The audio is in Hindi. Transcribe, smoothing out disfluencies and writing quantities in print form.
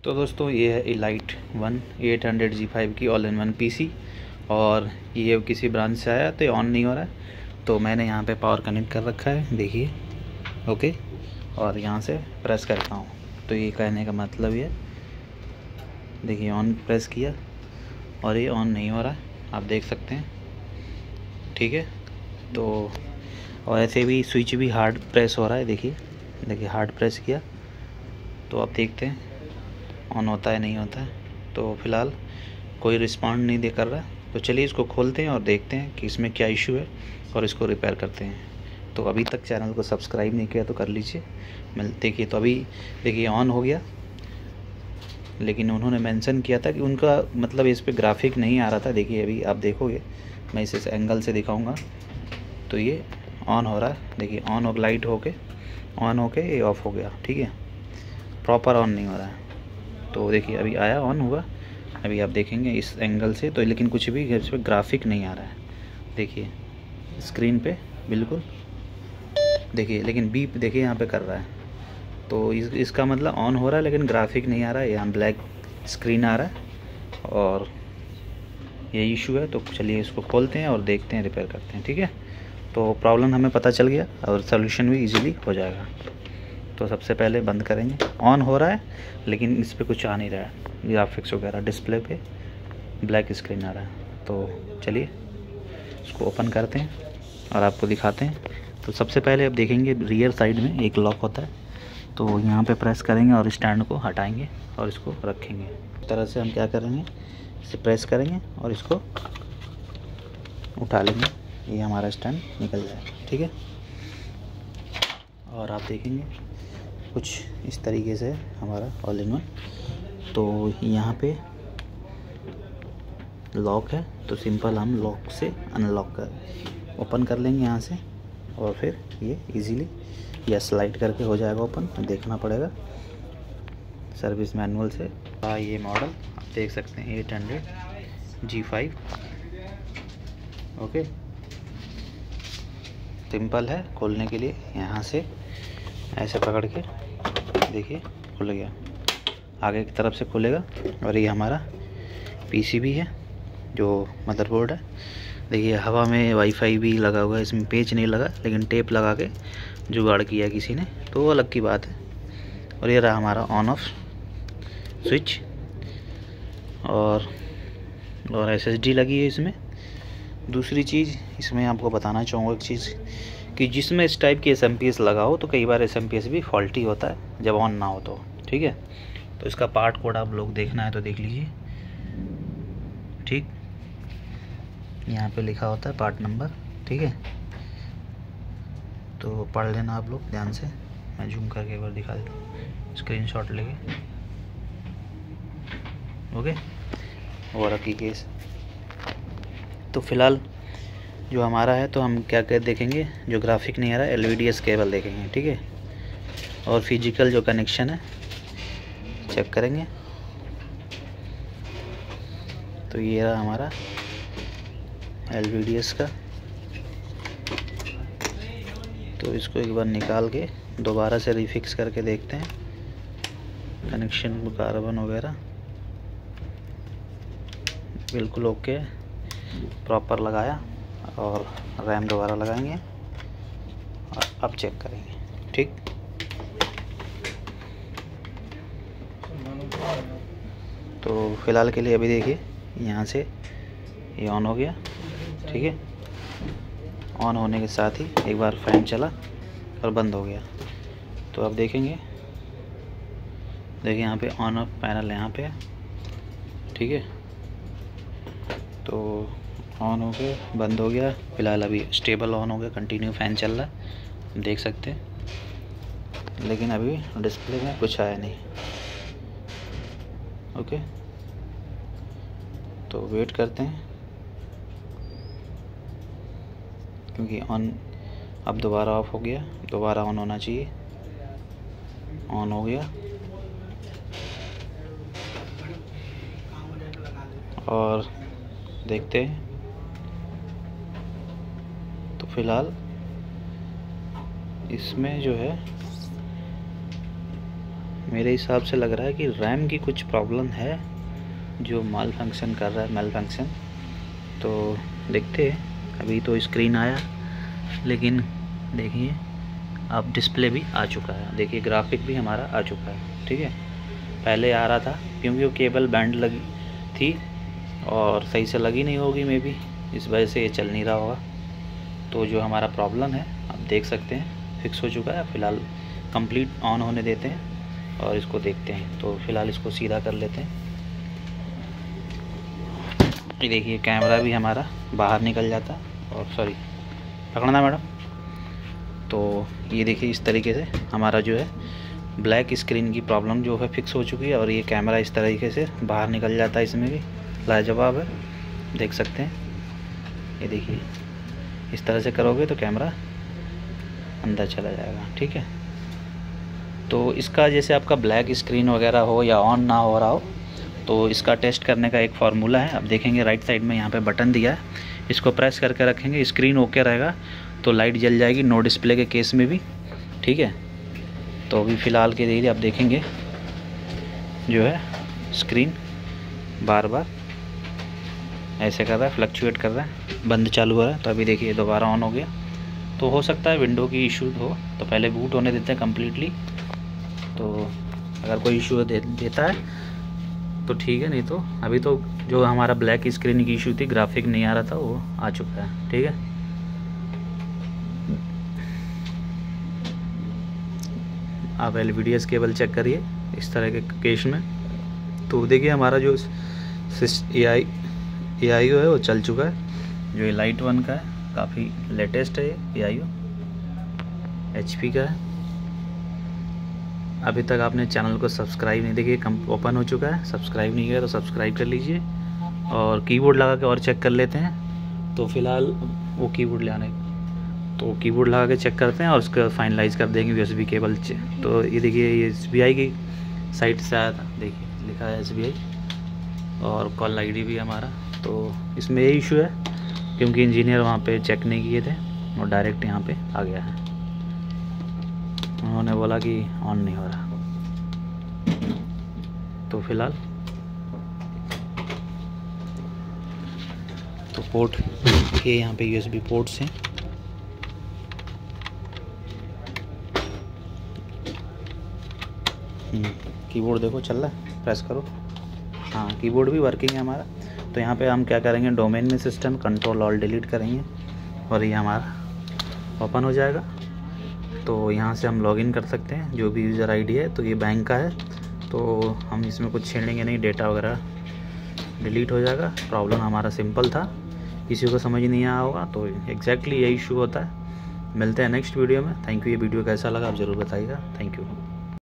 तो दोस्तों ये है एलाइट वन 800G5 की ऑल इन वन पीसी और ये किसी ब्रांच से आया तो ऑन नहीं हो रहा है। तो मैंने यहाँ पे पावर कनेक्ट कर रखा है, देखिए। ओके, और यहाँ से प्रेस करता हूँ तो ये कहने का मतलब ये देखिए, ऑन प्रेस किया और ये ऑन नहीं हो रहा है, आप देख सकते हैं। ठीक है, तो और ऐसे भी स्विच भी हार्ड प्रेस हो रहा है, देखिए हार्ड प्रेस किया तो आप देखते हैं ऑन होता है नहीं होता है। तो फ़िलहाल कोई रिस्पॉन्ड नहीं कर रहा है। तो चलिए इसको खोलते हैं और देखते हैं कि इसमें क्या इशू है और इसको रिपेयर करते हैं। तो अभी तक चैनल को सब्सक्राइब नहीं किया तो कर लीजिए। देखिए, तो अभी देखिए ऑन हो गया, लेकिन उन्होंने मेंशन किया था कि उनका मतलब इस पे ग्राफिक नहीं आ रहा था। देखिए अभी आप देखोगे, मैं इस एंगल से दिखाऊंगा तो ये ऑन हो रहा है। देखिए ऑन हो, लाइट होके ऑन होके ये ऑफ़ हो गया। ठीक है, प्रॉपर ऑन नहीं हो रहा है। तो देखिए अभी आया, ऑन हुआ, अभी आप देखेंगे इस एंगल से तो, लेकिन कुछ भी इस पर ग्राफिक नहीं आ रहा है। देखिए स्क्रीन पे बिल्कुल, देखिए लेकिन बीप देखिए यहाँ पे कर रहा है। तो इसका मतलब ऑन हो रहा है लेकिन ग्राफिक नहीं आ रहा है, यहाँ ब्लैक स्क्रीन आ रहा है और ये इशू है। तो चलिए इसको खोलते हैं और देखते हैं, रिपेयर करते हैं। ठीक है, तो प्रॉब्लम हमें पता चल गया और सोल्यूशन भी इजीली हो जाएगा। तो सबसे पहले बंद करेंगे, ऑन हो रहा है लेकिन इस पर कुछ आ नहीं रहा है, ग्राफिक्स वगैरह डिस्प्ले पे ब्लैक स्क्रीन आ रहा है। तो चलिए इसको ओपन करते हैं और आपको दिखाते हैं। तो सबसे पहले आप देखेंगे रियर साइड में एक लॉक होता है, तो यहाँ पे प्रेस करेंगे और स्टैंड को हटाएंगे और इसको रखेंगे। इस तरह से हम क्या करेंगे, इसे प्रेस करेंगे और इसको उठा लेंगे, ये हमारा स्टैंड निकल जाएगा। ठीक है, और आप देखेंगे कुछ इस तरीके से हमारा ऑल इन वन। तो यहाँ पे लॉक है तो सिंपल हम लॉक से अनलॉक कर ओपन कर लेंगे यहाँ से, और फिर ये इजीली या स्लाइड करके हो जाएगा ओपन। देखना पड़ेगा सर्विस मैनुअल से। ये मॉडल आप देख सकते हैं 800G5। ओके, सिंपल है खोलने के लिए, यहाँ से ऐसे पकड़ के देखिए खुल गया, आगे की तरफ से खुलेगा। और ये हमारा पीसीबी है जो मदरबोर्ड है। देखिए हवा में वाईफाई भी लगा हुआ है, इसमें पेच नहीं लगा लेकिन टेप लगा के जुगाड़ किया किसी ने, तो वो अलग की बात है। और ये रहा हमारा ऑन ऑफ स्विच, और एसएसडी लगी है इसमें। दूसरी चीज़ इसमें आपको बताना चाहूँगा एक चीज़, कि जिसमें इस टाइप की एसएमपीएस लगा हो तो कई बार एसएमपीएस भी फॉल्टी होता है जब ऑन ना हो तो। ठीक है, तो इसका पार्ट कोड आप लोग देखना है तो देख लीजिए। ठीक, यहाँ पे लिखा होता है पार्ट नंबर। ठीक है, तो पढ़ लेना आप लोग ध्यान से। मैं जूम करके एक बार दिखा देता हूँ स्क्रीनशॉट लेके। ओके, और की केस तो फ़िलहाल जो हमारा है, तो हम क्या क्या देखेंगे, जो ग्राफिक नहीं आ रहा है LVDS केबल देखेंगे। ठीक है, और फिजिकल जो कनेक्शन है चेक करेंगे। तो ये रहा हमारा LVDS का। तो इसको एक बार निकाल के दोबारा से रिफिक्स करके देखते हैं कनेक्शन कार्बन वगैरह बिल्कुल ओके, प्रॉपर लगाया। और रैम दोबारा लगाएंगे और अब चेक करेंगे। ठीक, तो फ़िलहाल के लिए अभी देखिए यहाँ से ये ऑन हो गया। ठीक है, ऑन होने के साथ ही एक बार फैन चला और बंद हो गया। तो अब देखिए यहाँ पे ऑन ऑफ पैनल यहाँ पे है। ठीक है, तो ऑन हो गया, बंद हो गया। फ़िलहाल अभी स्टेबल ऑन हो गया, कंटिन्यू फ़ैन चल रहा है, देख सकते हैं। लेकिन अभी डिस्प्ले में कुछ आया नहीं। ओके, तो वेट करते हैं, क्योंकि ऑन अब दोबारा ऑफ हो गया, दोबारा ऑन होना चाहिए। ऑन हो गया और देखते हैं। तो फ़िलहाल इसमें जो है मेरे हिसाब से लग रहा है कि रैम की कुछ प्रॉब्लम है जो माल फंक्शन कर रहा है, मेल फंक्शन। तो देखते हैं। अभी तो स्क्रीन आया, लेकिन देखिए अब डिस्प्ले भी आ चुका है। देखिए ग्राफिक भी हमारा आ चुका है। ठीक है, पहले आ रहा था क्योंकि वो केबल बैंड लगी थी और सही से लगी नहीं होगी मे बी, इस वजह से ये चल नहीं रहा होगा। तो जो हमारा प्रॉब्लम है आप देख सकते हैं फिक्स हो चुका है। फ़िलहाल कंप्लीट ऑन होने देते हैं और इसको देखते हैं। तो फ़िलहाल इसको सीधा कर लेते हैं। ये देखिए कैमरा भी हमारा बाहर निकल जाता, और सॉरी पकड़ना मैडम। तो ये देखिए इस तरीके से हमारा जो है ब्लैक स्क्रीन की प्रॉब्लम जो है फिक्स हो चुकी है, और ये कैमरा इस तरीके से बाहर निकल जाता है। इसमें भी लाजवाब है, देख सकते हैं। ये देखिए इस तरह से करोगे तो कैमरा अंदर चला जाएगा। ठीक है, तो इसका जैसे आपका ब्लैक स्क्रीन वगैरह हो या ऑन ना हो रहा हो, तो इसका टेस्ट करने का एक फार्मूला है। अब देखेंगे राइट साइड में यहाँ पे बटन दिया है, इसको प्रेस करके रखेंगे, स्क्रीन ओके रहेगा तो लाइट जल जाएगी, नो डिस्प्ले के केस में भी। ठीक है, तो अभी फ़िलहाल के लिए आप देखेंगे जो है स्क्रीन बार बार ऐसे कर रहा है, फ्लक्चुएट कर रहा है, बंद चालू हो रहा है। तो अभी देखिए दोबारा ऑन हो गया। तो हो सकता है विंडो की इशू हो, तो पहले बूट होने देते हैं कम्प्लीटली। तो अगर कोई इशू देता है तो ठीक है, नहीं तो अभी तो जो हमारा ब्लैक स्क्रीन की इशू थी, ग्राफिक नहीं आ रहा था, वो आ चुका है। ठीक है, आप LVDS केबल चेक करिए इस तरह के केस में। तो देखिए हमारा जो AIO है वो चल चुका है। जो ये लाइट 1 का है, काफ़ी लेटेस्ट है ये AIO, HP का है। अभी तक आपने चैनल को सब्सक्राइब नहीं, देखिए ओपन हो चुका है, सब्सक्राइब नहीं किया तो सब्सक्राइब कर लीजिए। और कीबोर्ड लगा के और चेक कर लेते हैं। तो फ़िलहाल वो कीबोर्ड ले आने, तो कीबोर्ड लगा के चेक करते हैं और उसको फाइनलाइज कर देंगे USB केबल। तो ये देखिए ये SBI की साइट से आया था, देखिए लिखा है SBI, और कॉल ID भी हमारा। तो इसमें यही इशू है क्योंकि इंजीनियर वहाँ पे चेक नहीं किए थे और डायरेक्ट यहाँ पे आ गया है। उन्होंने बोला कि ऑन नहीं हो रहा। तो फिलहाल तो पोर्ट ये यहाँ पे USB पोर्ट्स हैं। कीबोर्ड देखो चल रहा है, प्रेस करो। हाँ, कीबोर्ड भी वर्किंग है हमारा। तो यहाँ पे हम क्या करेंगे, डोमेन में सिस्टम Ctrl+Alt+Delete करेंगे और ये हमारा ओपन हो जाएगा। तो यहाँ से हम लॉगिन कर सकते हैं, जो भी यूज़र ID है। तो ये बैंक का है, तो हम इसमें कुछ छेड़ेंगे नहीं, डेटा वगैरह डिलीट हो जाएगा। प्रॉब्लम हमारा सिंपल था, किसी को समझ नहीं आया होगा। तो एग्जैक्टली यही इशू होता है। मिलते हैं नेक्स्ट वीडियो में। Thank you. ये वीडियो कैसा लगा आप ज़रूर बताइएगा। Thank you.